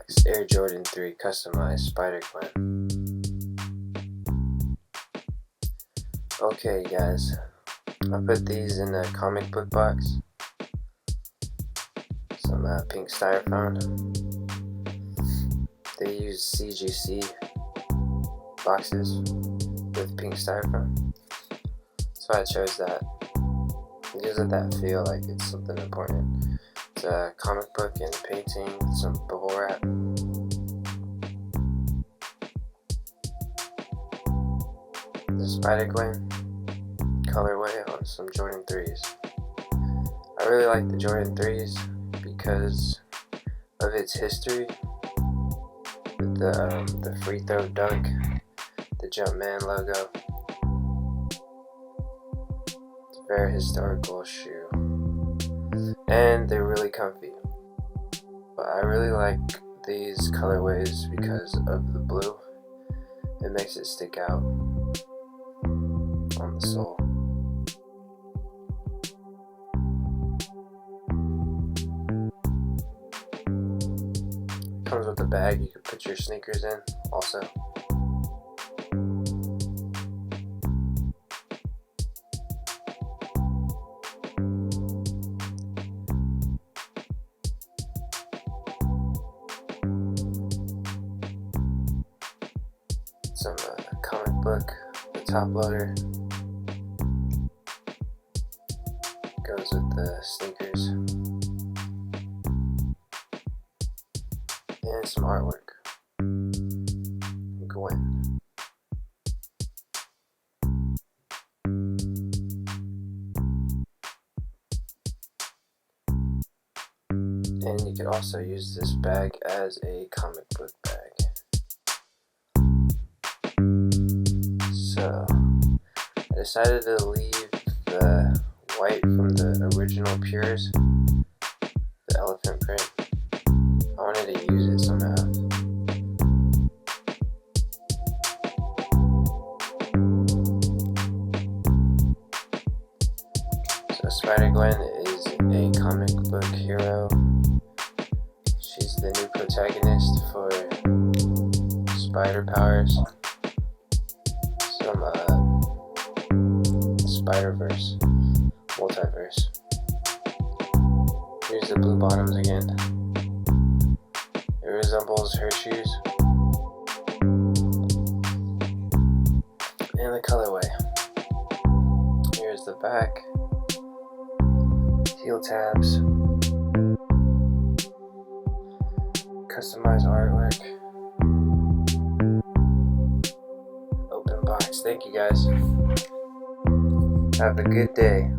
It's Air Jordan 3 customized Spider-Gwen. Okay guys, I put these in a comic book box. Some pink styrofoam. They use CGC boxes with pink styrofoam, so I chose that. It gives it that feel like it's something important. It's a comic book and a painting, some bubble wrap. The Spider-Gwen colorway on some Jordan 3s. I really like the Jordan 3s because of its history with the free throw dunk, the Jumpman logo. It's a very historical shoe, and they're really comfy. But I really like these colorways because of the blue. It makes it stick out on the sole. Comes with a bag you can put your sneakers in also. Some comic book, the top loader. Goes with the sneakers. And some artwork. Gwen. And you could also use this bag as a comic book bag. So I decided to leave the white from the original Pures, the elephant print. I wanted to use it somehow. So Spider-Gwen is a comic book hero. She's the new protagonist for Spider Powers. Some Spider-Verse, multiverse. Here's the blue bottoms again. It resembles her shoes. And the colorway. Here's the back. Heel tabs. Customized artwork. Open box. Thank you guys. Have a good day.